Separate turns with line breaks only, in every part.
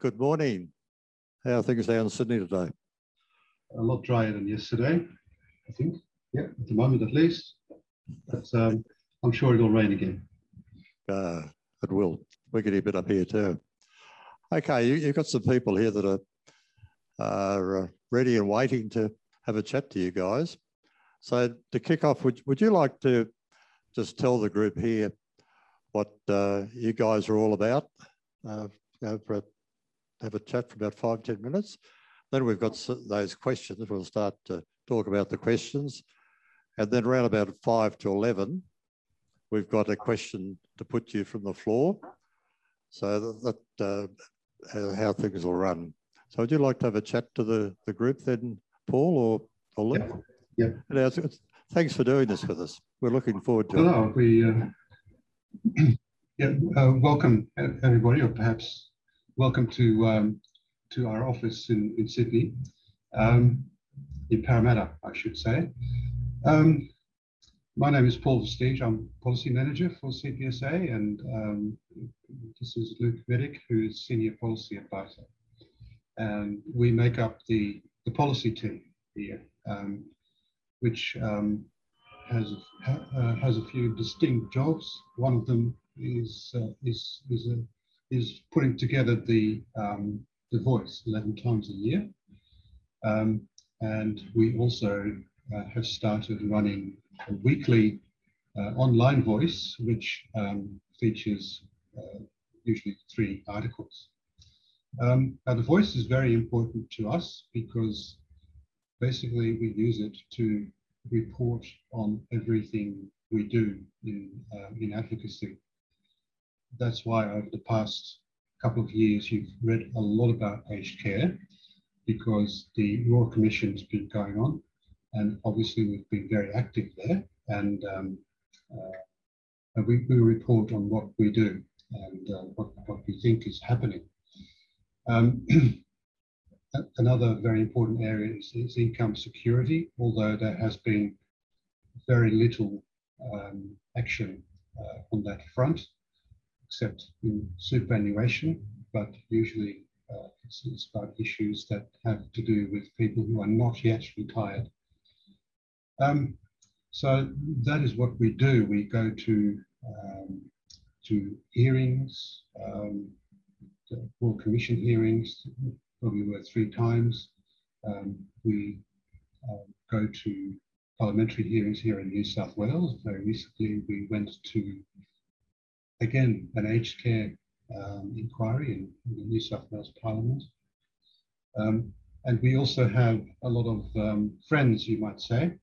good morning. How are things down in Sydney today?
A lot drier than yesterday, I think. Yeah, at the moment at least. But I'm sure it'll rain again.
It will. We're getting a bit up here too. Okay, you've got some people here that are ready and waiting to have a chat to you guys. So to kick off, would you like to just tell the group here what you guys are all about? Have a chat for about 5-10 minutes. Then we've got those questions. We'll start to talk about the questions. And then around about 5 to 11, we've got a question to put to you from the floor. So that how things will run. So would you like to have a chat to the group then, Paul or Luke?
Yeah.
Yeah. Thanks for doing this with us. We're looking forward to it.
Welcome everybody, or perhaps welcome to our office in Sydney, in Parramatta, I should say. My name is Paul Vestige. I'm Policy Manager for CPSA, and this is Luke Medic, who is Senior Policy Advisor. And we make up the policy team here, which has a few distinct jobs. One of them is putting together the voice 11 times a year, and we also have started running a weekly online voice, which features usually 3 articles. Now the voice is very important to us because basically we use it to report on everything we do in advocacy. That's why over the past couple of years you've read a lot about aged care, because the Royal Commission's been going on, and obviously we've been very active there, and we report on what we do and what we think is happening. Another very important area is income security, although there has been very little action on that front, except in superannuation, but usually it's about issues that have to do with people who are not yet retired. So that is what we do. We go to hearings, Royal Commission hearings, probably were 3 times. We go to parliamentary hearings here in New South Wales. Very recently we went to, again, an aged care inquiry in the New South Wales Parliament. And we also have a lot of friends, you might say,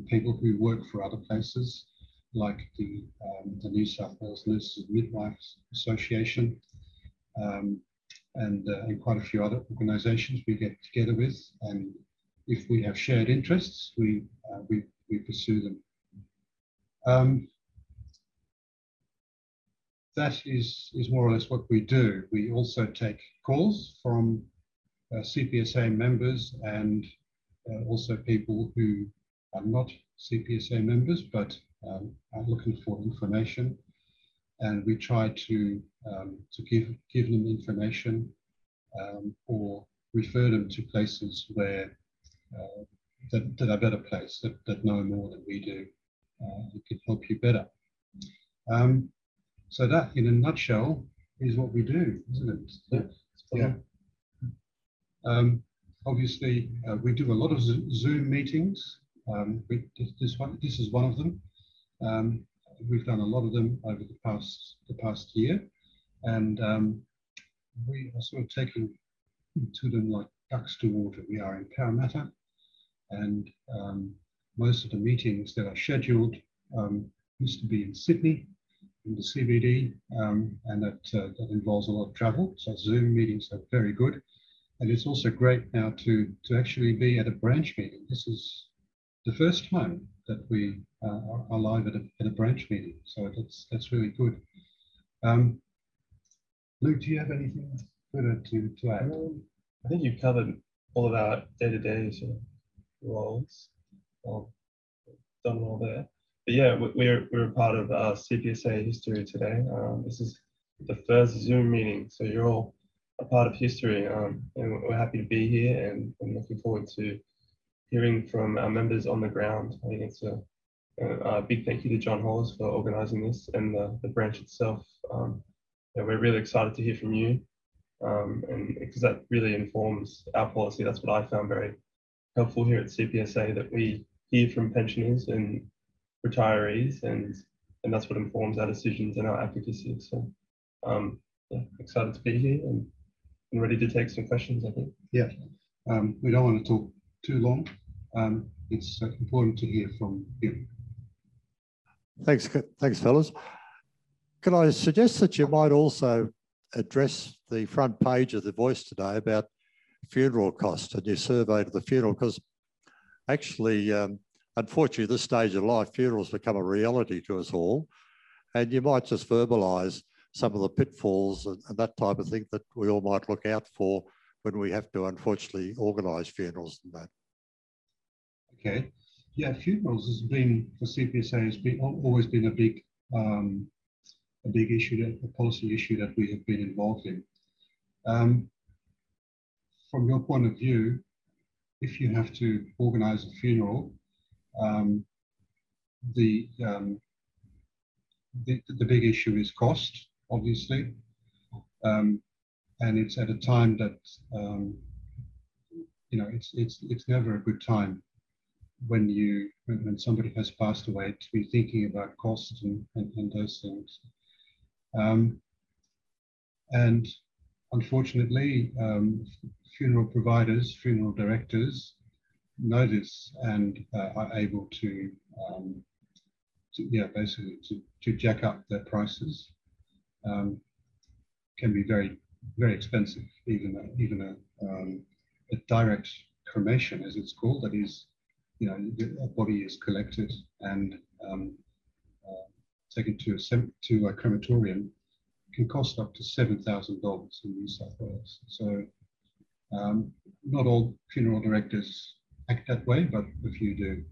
people who work for other places, like the New South Wales Nurses and Midwives Association, and quite a few other organisations we get together with. And if we have shared interests, we pursue them. That is more or less what we do. We also take calls from CPSA members and also people who are not CPSA members but are looking for information, and we try to give them information or refer them to places where that are better placed, that know more than we do, and can help you better. So that, in a nutshell, is what we do, isn't it? Yeah. Obviously, we do a lot of Zoom meetings. This is one of them. We've done a lot of them over the past year, and we are sort of taking to them like ducks to water. We are in Parramatta, and most of the meetings that are scheduled used to be in Sydney, in the CBD, and that involves a lot of travel. So Zoom meetings are very good. And it's also great now to actually be at a branch meeting. This is the first time that we are live at a branch meeting. So that's really good. Luke, do you have anything further to add?
I think you've covered all of our day-to-day sort of roles. Done all there. But yeah, we're a part of CPSA history today. This is the first Zoom meeting, so you're all a part of history, and we're happy to be here and looking forward to hearing from our members on the ground. I think it's a big thank you to John Hollis for organising this and the branch itself. We're really excited to hear from you, and because that really informs our policy. That's what I found very helpful here at CPSA, that we hear from pensioners and retirees, and that's what informs our decisions and our advocacy. So yeah, excited to be here and ready to take some questions, I think.
Yeah, we don't want to talk too long. It's important to hear from you.
Thanks, fellas. Can I suggest that you might also address the front page of the Voice today about funeral costs and your survey to the funeral, because actually, unfortunately, at this stage of life, funerals become a reality to us all, and you might just verbalise some of the pitfalls and that type of thing that we all might look out for when we have to, unfortunately, organise funerals and that.
Okay, yeah, funerals has been, for CPSA, has been always been a big issue, a policy issue that we have been involved in. From your point of view, if you have to organise a funeral, the big issue is cost, obviously, and it's at a time that you know, it's never a good time when somebody has passed away to be thinking about costs and those things. And unfortunately, funeral providers, funeral directors know this and are able to basically to jack up their prices. Can be very, very expensive. Even a direct cremation, as it's called, that is, you know, a body is collected and taken to a crematorium, can cost up to $7,000 in New South Wales. So not all funeral directors act that way, but a few do.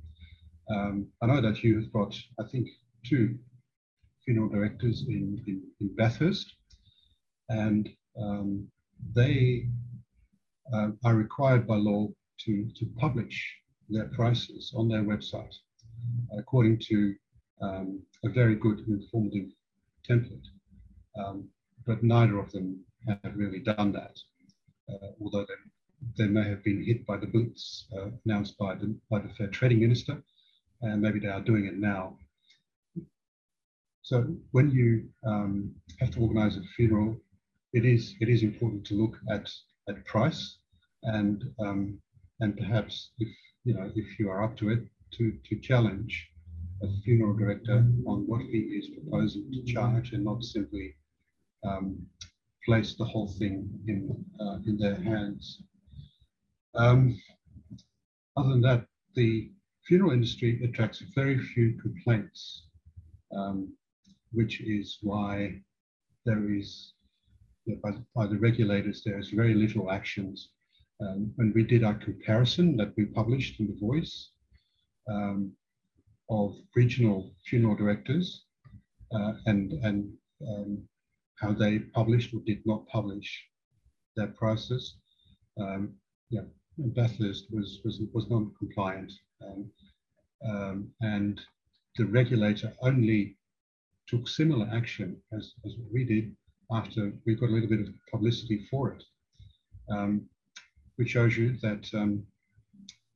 I know that you have got, I think, 2 funeral directors in Bathurst, and they are required by law to publish their prices on their website according to a very good and informative template. But neither of them have really done that, although they may have been hit by the blitz announced by the Fair Trading Minister, and maybe they are doing it now. So when you have to organise a funeral, it is important to look at price, and perhaps if you are up to it, to challenge a funeral director on what he is proposing to charge, and not simply place the whole thing in their hands. Other than that, the funeral industry attracts very few complaints, which is why there is, by the regulators, there is very little actions. When we did our comparison that we published in The Voice of regional funeral directors and how they published or did not publish their prices, Bathurst was non-compliant, and the regulator only took similar action as what we did after we got a little bit of publicity for it, which shows you that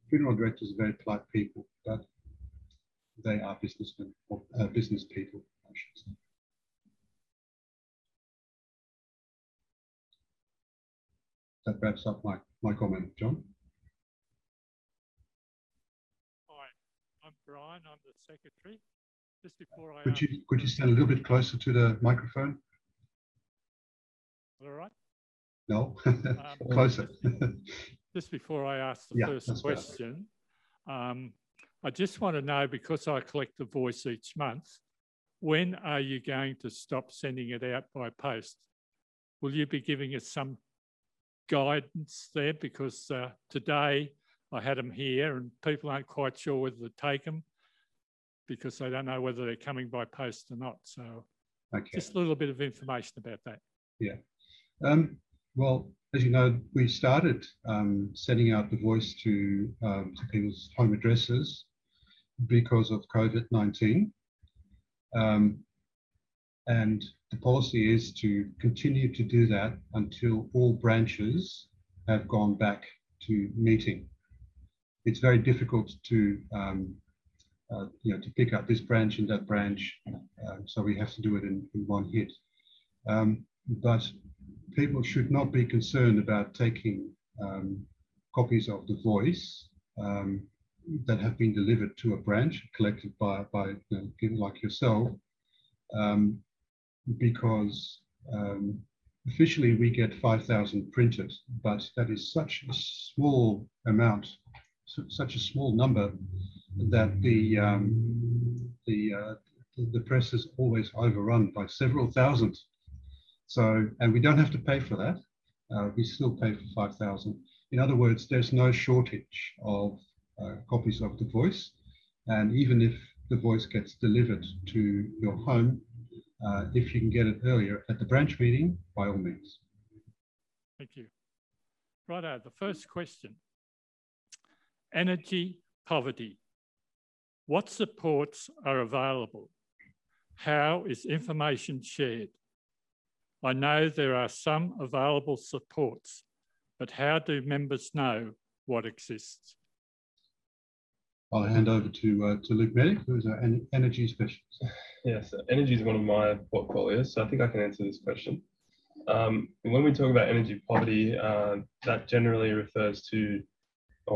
funeral directors are very polite people, but they are businessmen, or business people, I should say. That wraps up my comment, John.
Hi, I'm Brian. I'm the secretary. Just before I
could you stand a little bit closer to the microphone?
All right.
No, closer.
Just before I ask the first question, I just want to know, because I collect the Voice each month, when are you going to stop sending it out by post? Will you be giving us some guidance there? Because today I had them here and people aren't quite sure whether to take them because they don't know whether they're coming by post or not. So just a little bit of information about that.
Yeah. Well, as you know, we started sending out the voice to people's home addresses because of COVID-19. And the policy is to continue to do that until all branches have gone back to meeting. It's very difficult to to pick up this branch and that branch, so we have to do it in one hit. But people should not be concerned about taking copies of the voice that have been delivered to a branch, collected by people like yourself, because officially we get 5,000 printed, but that is such a small amount, such a small number, that the press is always overrun by several thousand. So, and we don't have to pay for that. We still pay for 5,000. In other words, there's no shortage of copies of the voice. And even if the voice gets delivered to your home, if you can get it earlier at the branch meeting, by all means.
Thank you. Righto, the first question. Energy poverty. What supports are available? How is information shared? I know there are some available supports, but how do members know what exists?
I'll hand over to Luke Medic, who is our energy specialist. Yes, energy is one of my portfolios, so I think I can answer this question. When we talk about energy poverty, that generally refers to,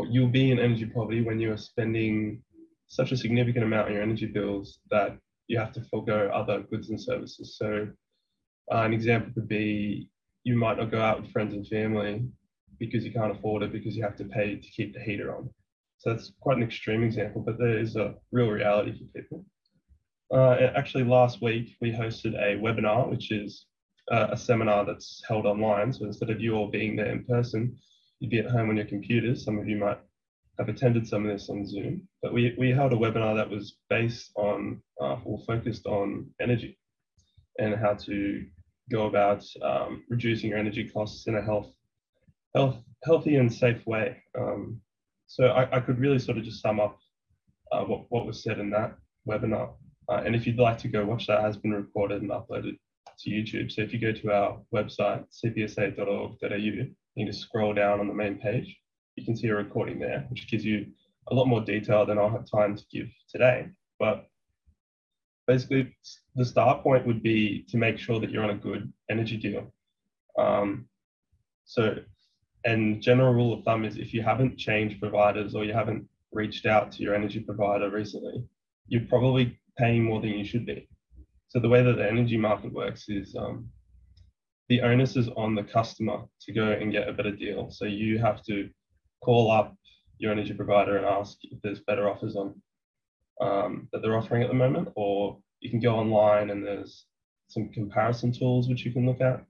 you'll be in energy poverty when you are spending such a significant amount on your energy bills that you have to forego other goods and services. So an example could be, you might not go out with friends and family because you can't afford it, because you have to pay to keep the heater on. So that's quite an extreme example, but there is a real reality for people. Actually, last week we hosted a webinar, which is a seminar that's held online. So instead of you all being there in person, you'd be at home on your computers. Some of you might have attended some of this on Zoom, but we held a webinar that was based on, or focused on energy and how to go about reducing your energy costs in a healthy and safe way. So I could really sort of just sum up what was said in that webinar. And if you'd like to go watch that, it has been recorded and uploaded to YouTube. So if you go to our website, cpsa.org.au, you just scroll down on the main page, you can see a recording there, which gives you a lot more detail than I'll have time to give today. But basically, the start point would be to make sure that you're on a good energy deal. And general rule of thumb is, if you haven't changed providers or you haven't reached out to your energy provider recently, you're probably paying more than you should be. So the way that the energy market works is the onus is on the customer to go and get a better deal. So you have to call up your energy provider and ask if there's better offers on that they're offering at the moment, or you can go online and there's some comparison tools which you can look at.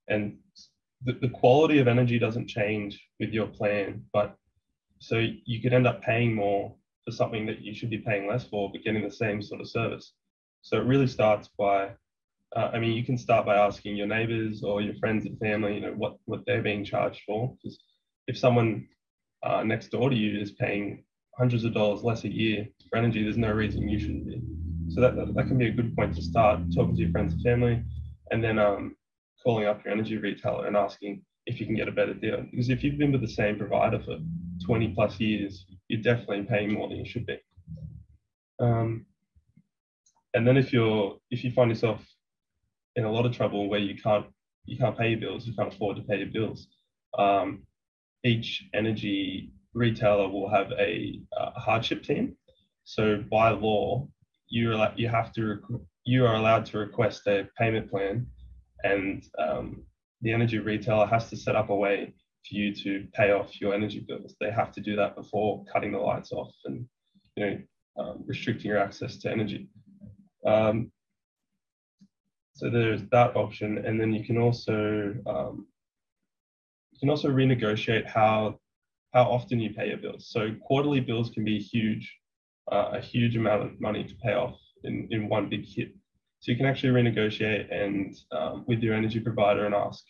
And the quality of energy doesn't change with your plan, but so you could end up paying more for something that you should be paying less for, but getting the same sort of service. So it really starts by, you can start by asking your neighbors or your friends and family, what they're being charged for. Because if someone next door to you is paying hundreds of dollars less a year for energy, there's no reason you shouldn't be. So that can be a good point to start, talking to your friends and family, and then calling up your energy retailer and asking if you can get a better deal. Because if you've been with the same provider for 20 plus years, you're definitely paying more than you should be. And then if you find yourself in a lot of trouble where you can't pay your bills, you can't afford to pay your bills, each energy retailer will have a hardship team. So by law, you are allowed to request a payment plan, and the energy retailer has to set up a way for you to pay off your energy bills. They have to do that before cutting the lights off and restricting your access to energy. So there's that option, and then you can also renegotiate how often you pay your bills. So quarterly bills can be a huge amount of money to pay off in one big hit. So you can actually renegotiate and with your energy provider and ask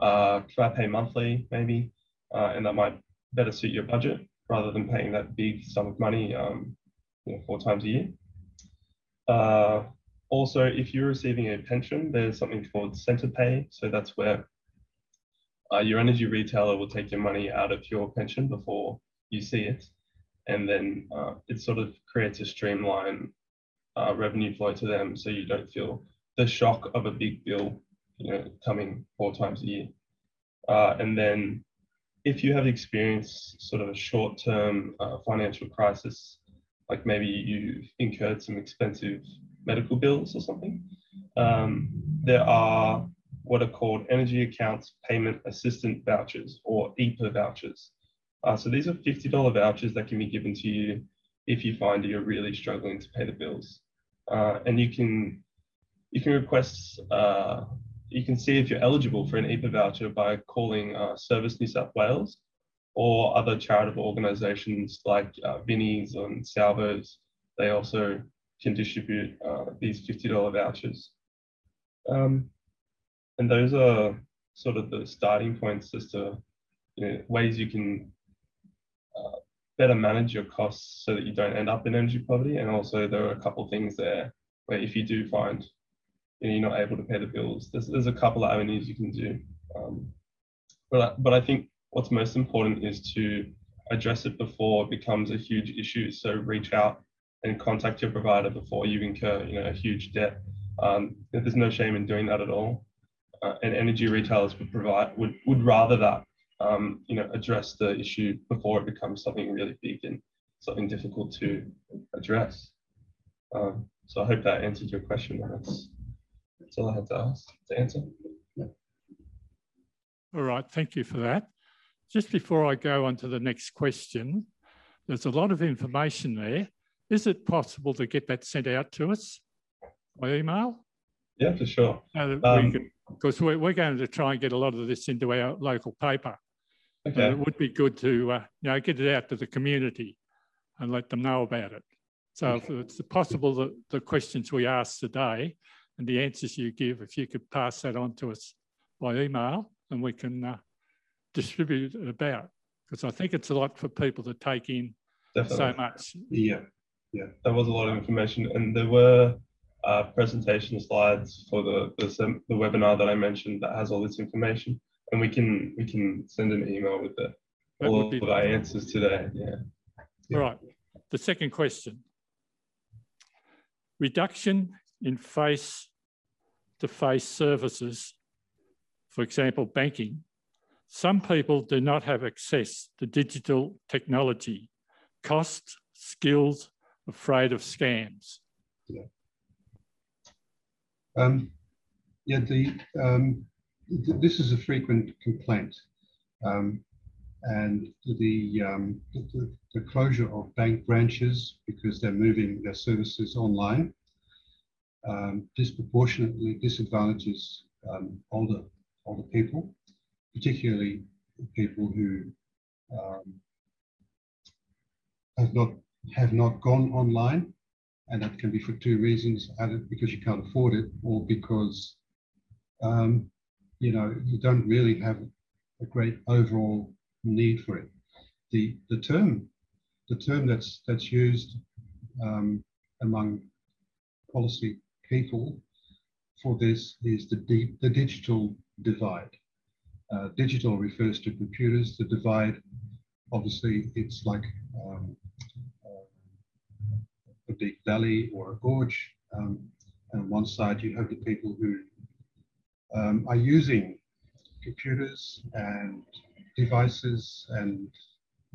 can I pay monthly maybe? And that might better suit your budget rather than paying that big sum of money 4 times a year. Also, if you're receiving a pension, there's something called centre pay. So that's where your energy retailer will take your money out of your pension before you see it. And then it sort of creates a streamlined revenue flow to them, so you don't feel the shock of a big bill, coming 4 times a year. And then if you have experienced sort of a short-term financial crisis, like maybe you've incurred some expensive medical bills or something, there are what are called Energy Accounts Payment Assistant Vouchers, or EPA vouchers. So these are $50 vouchers that can be given to you if you find you're really struggling to pay the bills. And you can request, you can see if you're eligible for an EPA voucher by calling Service New South Wales or other charitable organisations like Vinnie's and Salvos. They also can distribute these $50 vouchers. And those are sort of the starting points as to ways you can better manage your costs so that you don't end up in energy poverty. And also there are a couple of things there where if you do find you're not able to pay the bills, there's a couple of avenues you can do. But I think what's most important is to address it before it becomes a huge issue. So reach out and contact your provider before you incur a huge debt. There's no shame in doing that at all. And energy retailers would rather that address the issue before it becomes something really big and something difficult to address. So I hope that answered your question. That's all I had to answer.
All right, thank you for that. Just before I go on to the next question, there's a lot of information there. Is it possible to get that sent out to us by email?
Yeah, for sure.
Because we're going to try and get a lot of this into our local paper. Okay. It would be good to get it out to the community and let them know about it. So if it's possible that the questions we asked today and the answers you give, if you could pass that on to us by email, and we can distribute it about, because I think it's a lot for people to take in. Definitely. So much.
Yeah, that was a lot of information, and there were presentation slides for the webinar that I mentioned that has all this information, and we can send an email with all of our answers today. Yeah.
All right. The second question: reduction in face-to-face services, for example, banking. Some people do not have access to digital technology, costs, skills, afraid of scams.
Yeah. This is a frequent complaint, and the closure of bank branches because they're moving their services online disproportionately disadvantages older people, particularly people who have not gone online, and that can be for 2 reasons: either because you can't afford it, or because you don't really have a great overall need for it. The term that's used among policy people for this is the digital divide. Digital refers to computers. The divide, obviously, it's like a big valley or a gorge. And on one side, you have the people who are using computers and devices and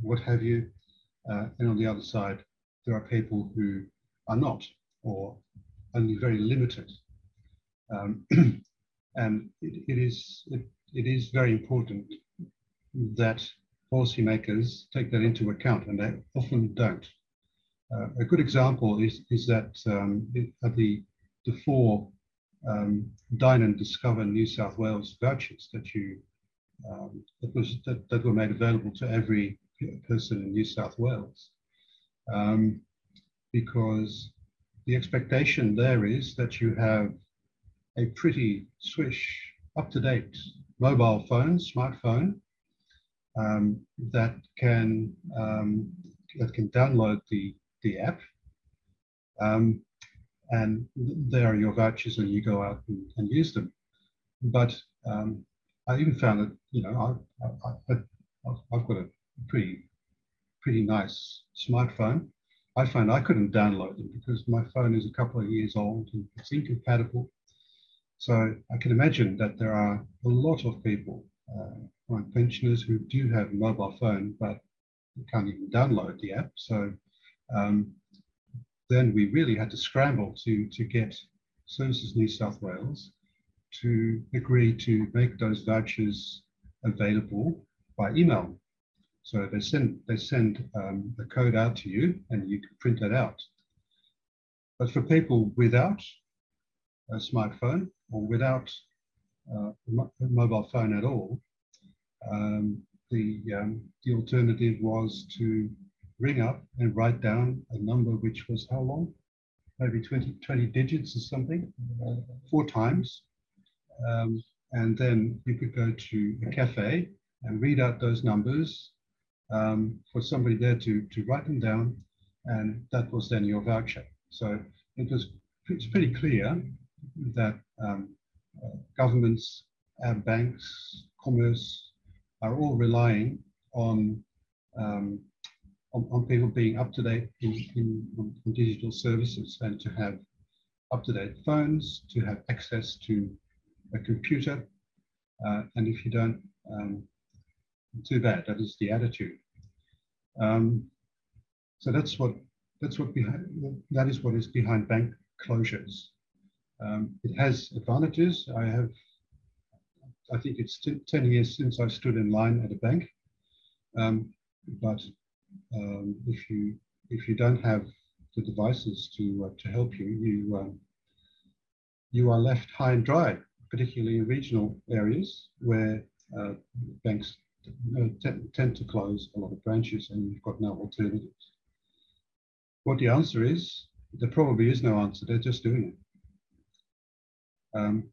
what have you. And on the other side, there are people who are not, or only very limited. And it is very important that policymakers take that into account, and they often don't. A good example is that the 4 Dine and Discover New South Wales vouchers that were made available to every person in New South Wales, because the expectation there is that you have a pretty swish, up-to-date mobile phone, smartphone, that can download the app, and there are your vouchers, and you go out and use them. But I even found that, you know, I've got a pretty nice smartphone. I found I couldn't download them because my phone is a couple of years old and it's incompatible. So I can imagine that there are a lot of people, like pensioners, who do have a mobile phone but can't even download the app. So then we really had to scramble to get Services New South Wales to agree to make those vouchers available by email. So they send the code out to you, and you can print that out. But for people without a smartphone or without a mobile phone at all, the alternative was to ring up and write down a number which was how long? Maybe 20 digits or something, 4 times. And then you could go to a cafe and read out those numbers for somebody there to write them down, and that was then your voucher. So it's pretty clear that governments, banks, commerce are all relying on people being up to date in digital services, and to have up-to-date phones, to have access to a computer, and if you don't, too bad. That is the attitude. So that is what is behind bank closures. It has advantages. I think it's 10 years since I stood in line at a bank, but if you don't have the devices to help you, you are left high and dry, particularly in regional areas where banks tend to close a lot of branches and you've got no alternatives. What the answer is, there probably is no answer. They're just doing it.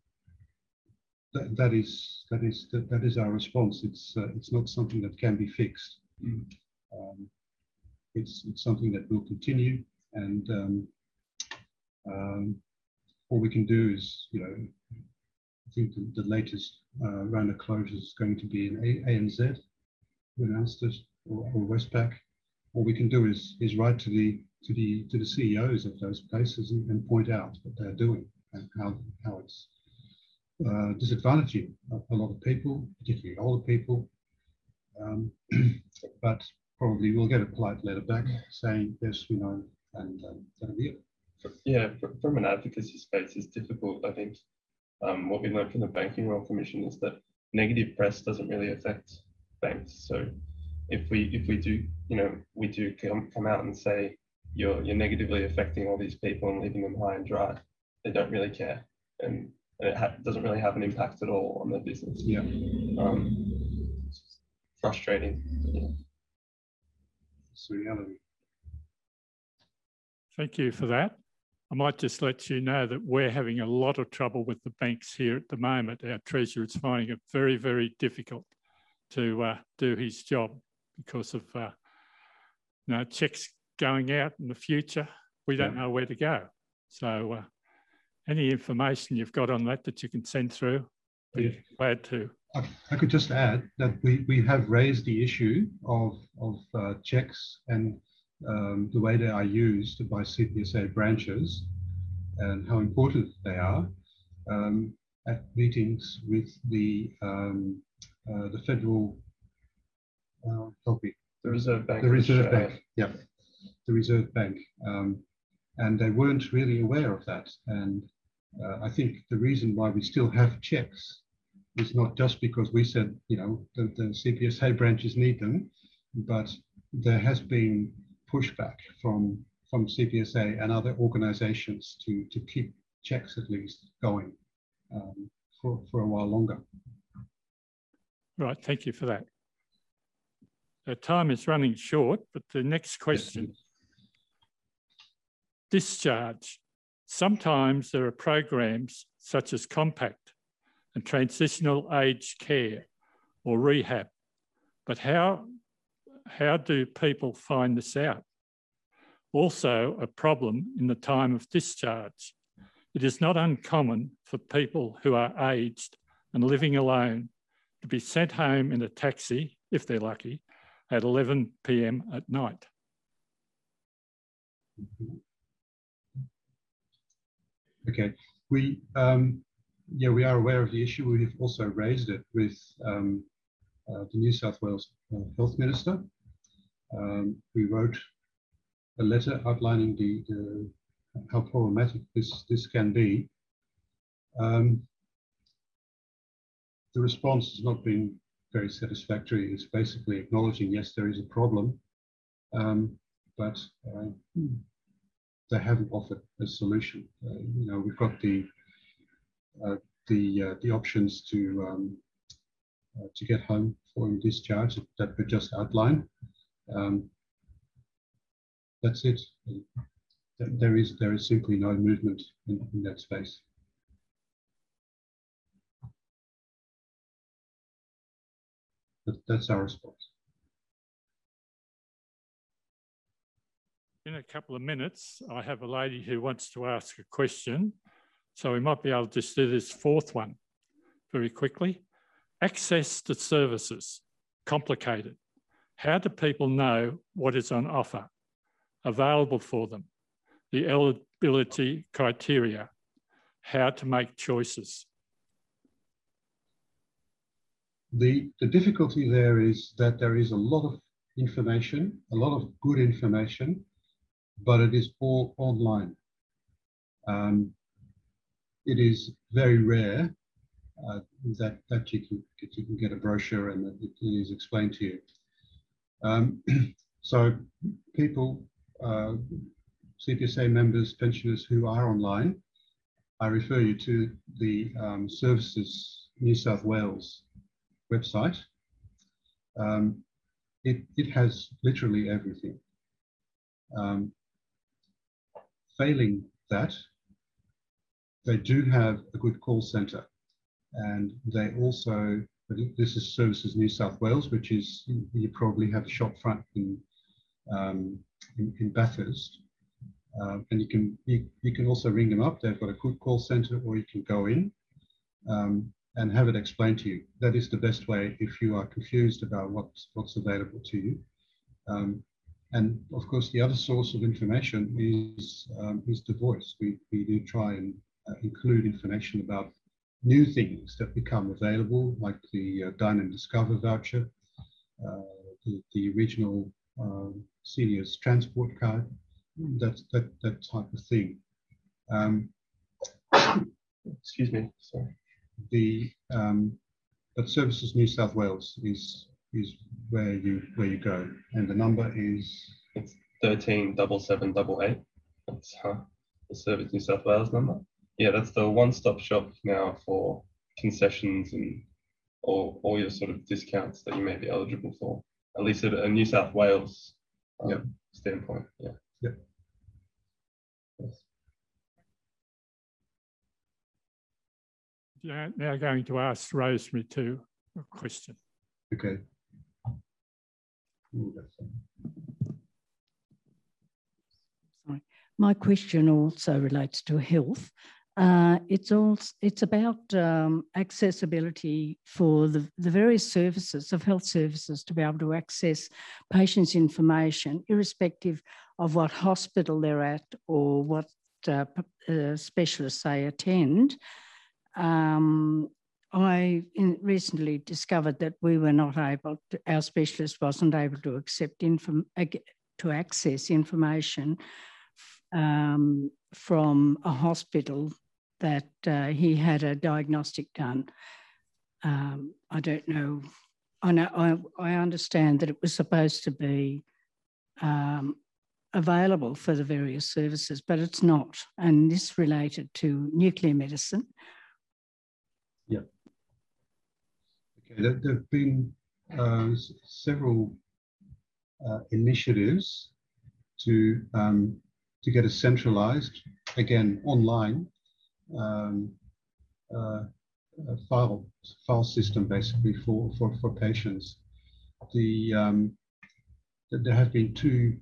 That is our response. It's not something that can be fixed. It's something that will continue, and all we can do is, you know, I think the latest round of closures is going to be in ANZ, who announced it, or Westpac. All we can do is write to the CEOs of those places and point out what they're doing and how it's disadvantaging a lot of people, particularly older people. But probably we'll get a polite letter back saying, yes, we know, and that'll be it.
Yeah, from an advocacy space, it's difficult. I think what we learned from the Banking Royal Commission is that negative press doesn't really affect banks. So if we do, you know, we do come out and say you're negatively affecting all these people and leaving them high and dry, they don't really care, and it doesn't really have an impact at all on their business.
Yeah.
It's frustrating. Yeah.
It's the reality.
Thank you for that. I might just let you know that we're having a lot of trouble with the banks here at the moment. Our treasurer is finding it very, very difficult to do his job because of checks going out in the future. We don't know where to go. So any information you've got on that you can send through, be glad to.
I could just add that we have raised the issue of checks and the way they are used by CPSA branches and how important they are at meetings with the federal
the Reserve Bank.
The Reserve Bank, yeah, the Reserve Bank, and they weren't really aware of that. And I think the reason why we still have checks is not just because we said, you know, the CPSA branches need them, but there has been pushback from CPSA and other organisations to keep checks at least going for a while longer.
Right, thank you for that. Our time is running short, but the next question. Yes. Discharge. Sometimes there are programs such as Compact and transitional aged care or rehab. But how do people find this out? Also, a problem in the time of discharge. It is not uncommon for people who are aged and living alone to be sent home in a taxi, if they're lucky, at 11 p.m. at night.
Okay, we are aware of the issue. We have also raised it with the New South Wales Health Minister. We wrote a letter outlining how problematic this can be. The response has not been very satisfactory. It's basically acknowledging, yes, there is a problem, but they haven't offered a solution. We've got the options to get home following discharge that we just outlined. That's it. There is simply no movement in that space. But that's our response.
In a couple of minutes, I have a lady who wants to ask a question. So we might be able to just do this fourth one very quickly. Access to services, complicated. How do people know what is on offer, available for them, the eligibility criteria, how to make choices?
The difficulty there is that there is a lot of information, a lot of good information, but it is all online. It is very rare that you can get a brochure and that it is explained to you. So people, CPSA members, pensioners who are online, I refer you to the Services New South Wales website. It has literally everything. Failing that, they do have a good call centre, and they also, this is Services New South Wales, which is, you probably have a shop front in Bathurst, and you can also ring them up. They've got a good call centre, or you can go in and have it explained to you. That is the best way if you are confused about what's available to you. And of course, the other source of information is the voice. We do try and include information about new things that become available, like the Dine and Discover voucher, the regional seniors transport card, that type of thing.
Excuse me, sorry.
But Services New South Wales is where you go, and the number is,
it's 137788. That's the Service New South Wales number. Yeah, that's the one-stop shop now for concessions and all your sort of discounts that you may be eligible for, at least at a New South Wales standpoint. Yeah.
Yep.
Yes.
Yeah, now going to ask Rosemary a question.
Okay.
Sorry. My question also relates to health. It's about accessibility for the various services of health services to be able to access patients' information, irrespective of what hospital they're at or what specialists they attend. I recently discovered that we were not able to, our specialist wasn't able to access information from a hospital that he had a diagnostic done. I don't know. I understand that it was supposed to be available for the various services, but it's not. And this related to nuclear medicine.
Yeah. Okay. There have been several initiatives to get a centralised, again online, file system basically for patients. There have been two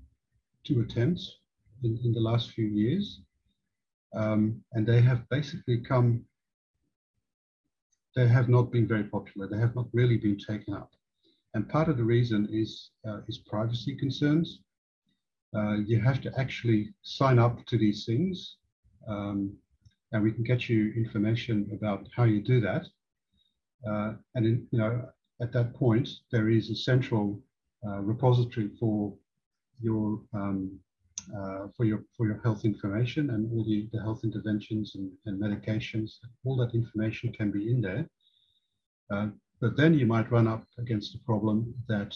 attempts in the last few years, and they have basically they have not been very popular. They have not really been taken up, and part of the reason is privacy concerns. You have to actually sign up to these things, and we can get you information about how you do that. And at that point, there is a central repository for your health information and all the health interventions and medications. All that information can be in there. But then you might run up against a problem that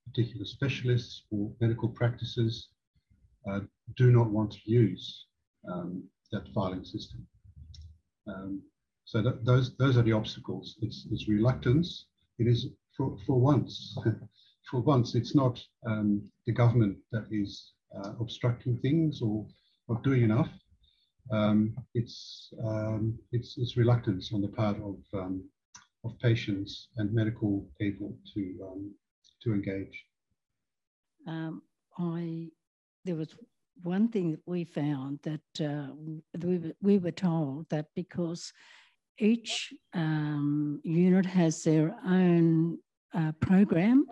particular specialists or medical practices do not want to use that filing system. So those are the obstacles. It's reluctance. It is for once. For once, it's not the government that is obstructing things or not doing enough. It's reluctance on the part of patients and medical people to engage.
There was one thing that we found that we were told that because each unit has their own program,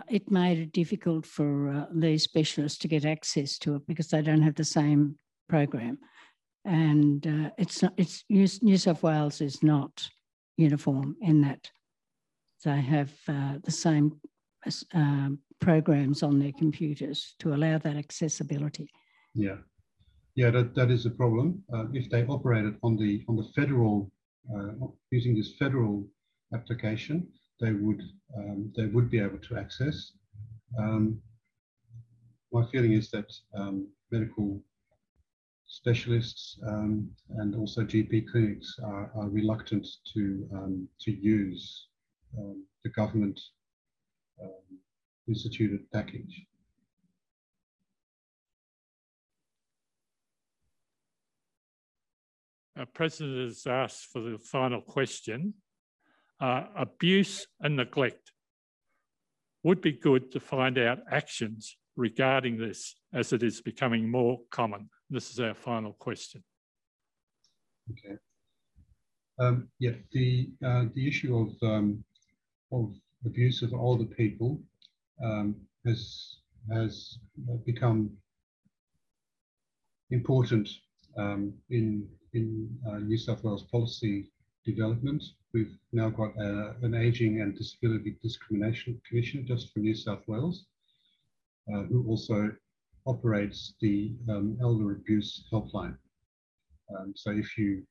it made it difficult for these specialists to get access to it because they don't have the same program. And New South Wales is not uniform in that they have the same programs on their computers to allow that accessibility.
Yeah, that is a problem. If they operated on the federal using this federal application, they would be able to access. My feeling is that medical specialists and also GP clinics are reluctant to use the government instituted package.
President has asked for the final question. Abuse and neglect. Would be good to find out actions regarding this as it is becoming more common. This is our final question.
Okay. Yeah, the issue of abuse of older people has become important in New South Wales policy development. We've now got an Ageing and Disability Discrimination Commission just for New South Wales, who also operates the elder abuse helpline. So if you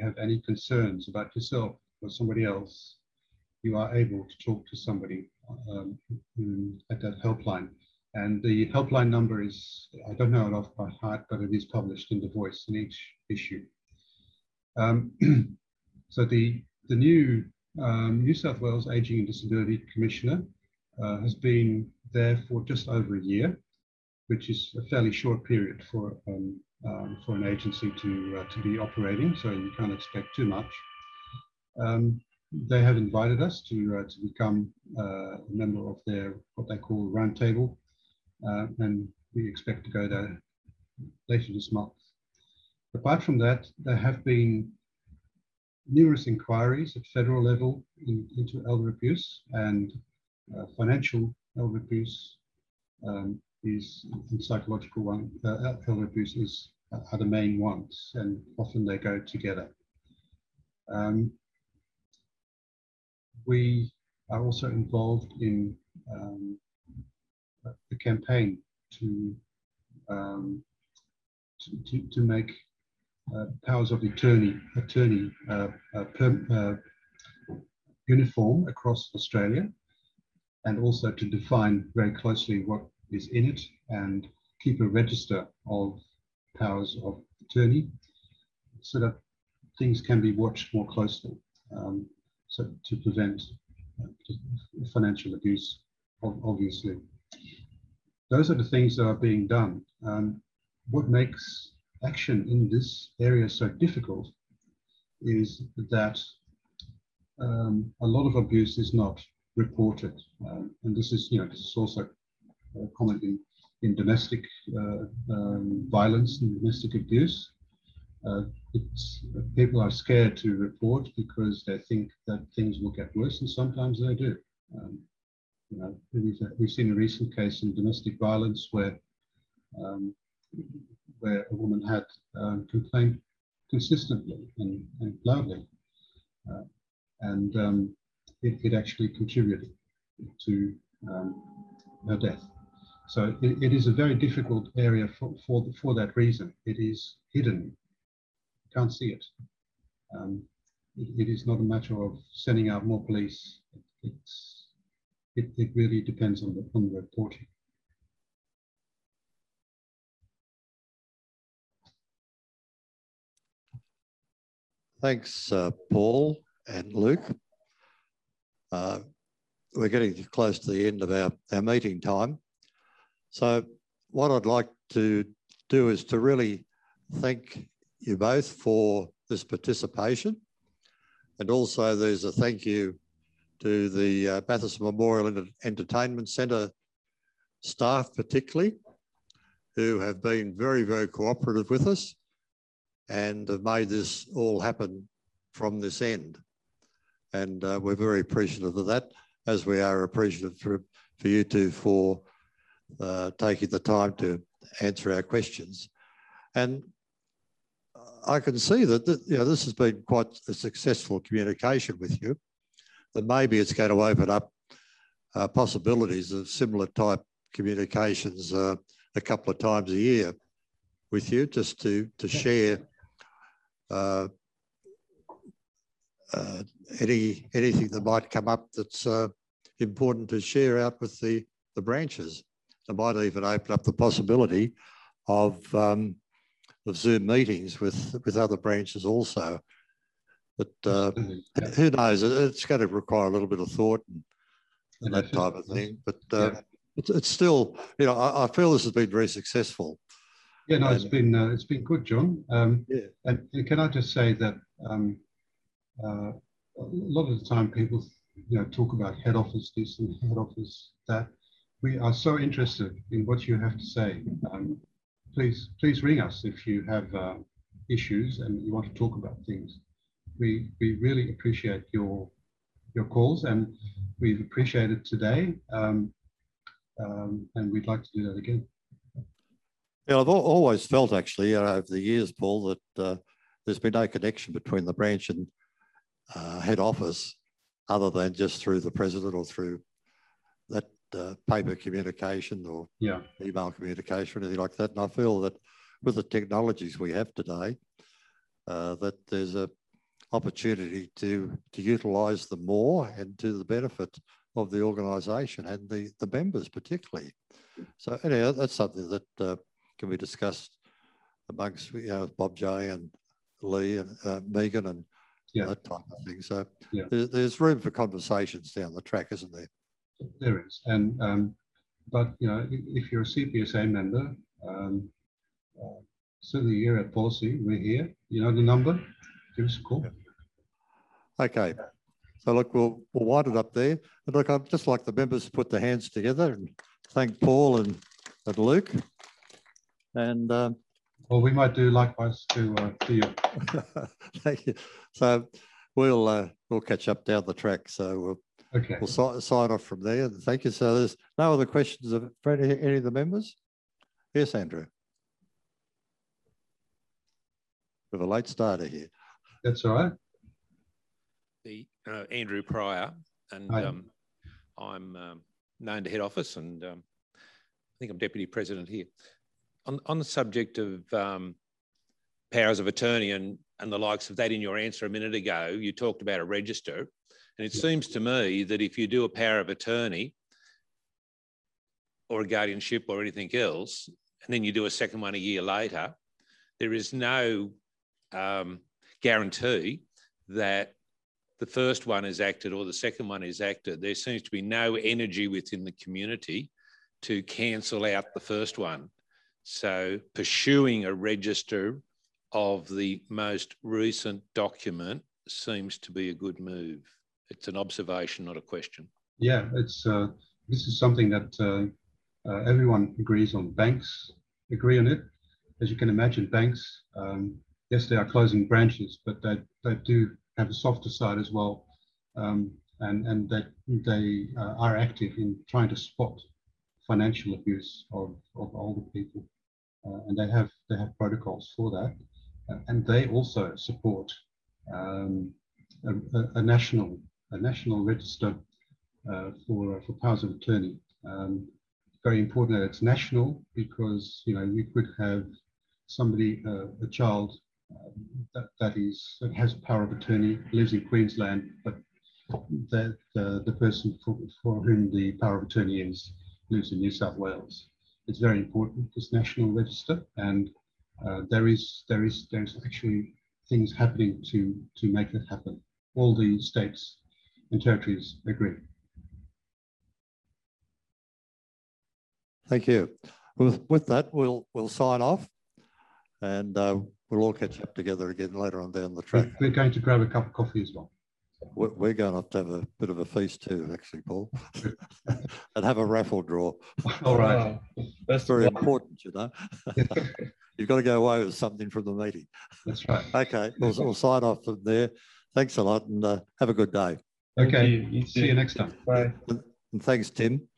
have any concerns about yourself or somebody else, you are able to talk to somebody at that helpline. And the helpline number is, I don't know it off by heart, but it is published in the Voice in each issue. So the new New South Wales Ageing and Disability Commissioner has been there for just over a year, which is a fairly short period for an agency to be operating, so you can't expect too much. They have invited us to become a member of their, what they call roundtable, and we expect to go there later this month. Apart from that, there have been numerous inquiries at federal level into elder abuse, and financial elder abuse is the psychological one. Elder abuse are the main ones, and often they go together. We are also involved in the campaign to make powers of attorney uniform across Australia, and also to define very closely what is in it and keep a register of powers of attorney so that things can be watched more closely, so to prevent financial abuse, obviously. Those are the things that are being done. What makes action in this area so difficult is that a lot of abuse is not reported, and this is also common in domestic violence and domestic abuse. People are scared to report because they think that things will get worse, and sometimes they do. We've seen a recent case in domestic violence where a woman had complained consistently and loudly, and it actually contributed to her death. So it is a very difficult area for that reason. It is hidden. You can't see it. It is not a matter of sending out more police. It really depends on the reporting.
Thanks, Paul and Luke. We're getting close to the end of our meeting time. So what I'd like to do is to really thank you both for this participation. And also there's a thank you to the Bathurst Memorial Entertainment Centre staff particularly, who have been very, very cooperative with us and have made this all happen from this end. And we're very appreciative of that, as we are appreciative for you two for taking the time to answer our questions. And I can see that this has been quite a successful communication with you, that maybe it's going to open up possibilities of similar type communications a couple of times a year with you, just to share anything that might come up that's important to share out with the branches. It might even open up the possibility of Zoom meetings with other branches also. But who knows? It's going to require a little bit of thought and that type of thing. But it's still, I feel this has been very successful.
Yeah, no, it's been good, John. And can I just say that a lot of the time people, talk about head office this and head office that. We are so interested in what you have to say. Please ring us if you have issues and you want to talk about things. We really appreciate your calls, and we've appreciated today, and we'd like to do that again.
Yeah, I've always felt actually over the years, Paul, that there's been no connection between the branch and head office other than just through the president or through that paper communication or email communication or anything like that. And I feel that with the technologies we have today, that there's an opportunity to utilise them more and to the benefit of the organisation and the members particularly. So anyhow, that's something that can be discussed amongst Bob J and Lee and Megan and that type of thing. So there's room for conversations down the track, isn't there?
There is, and but if you're a CPSA member, certainly here at Policy, we're here. You know the number. Give us a call.
Okay, so look, we'll wind it up there. And look, I'd just like the members to put their hands together and thank Paul and Luke. And
well, we might do likewise to you.
Thank you. So we'll catch up down the track. So we'll sign off from there. And thank you. So there's no other questions for any of the members? Yes, Andrew. We have a late starter here.
That's all right.
Andrew Pryor, and I'm known to head office, and I think I'm deputy president here. On the subject of powers of attorney and the likes of that, in your answer a minute ago, you talked about a register, and it seems to me that if you do a power of attorney or a guardianship or anything else, and then you do a second one a year later, there is no guarantee that the first one is acted or the second one is acted. There seems to be no energy within the community to cancel out the first one. So pursuing a register of the most recent document seems to be a good move. It's an observation, not a question.
Yeah, it's this is something that everyone agrees on. Banks agree on it. As you can imagine, banks, yes, they are closing branches, but they do have a softer side as well, and that they are active in trying to spot financial abuse of older people, and they have protocols for that, and they also support a national register for powers of attorney. Very important that it's national, because we could have somebody, a child that has power of attorney, lives in Queensland, but that the person for whom the power of attorney is lives in New South Wales. It's very important, this national register, and there's actually things happening to make that happen. All the states and territories agree.
Thank you. With that, we'll sign off, and we'll all catch up together again later on down the track.
We're going to grab a cup of coffee as well.
We're going to have a bit of a feast too, actually, Paul, and have a raffle draw.
All right.
That's very important, You've got to go away with something from the meeting.
That's right.
Okay, we'll sign off from there. Thanks a lot, and have a good day.
Okay, see you next time.
Bye.
And thanks, Tim.